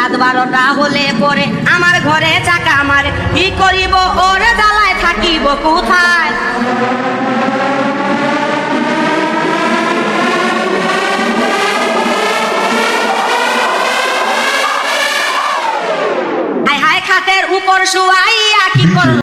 রাত 12টা হলে পরে আমার ঘরে চাকা মারে, কি করিব ওরে জ্বালায় থাকিব কোথায়? হায় হায় খাটের উপর শুয়াইয়া কি করল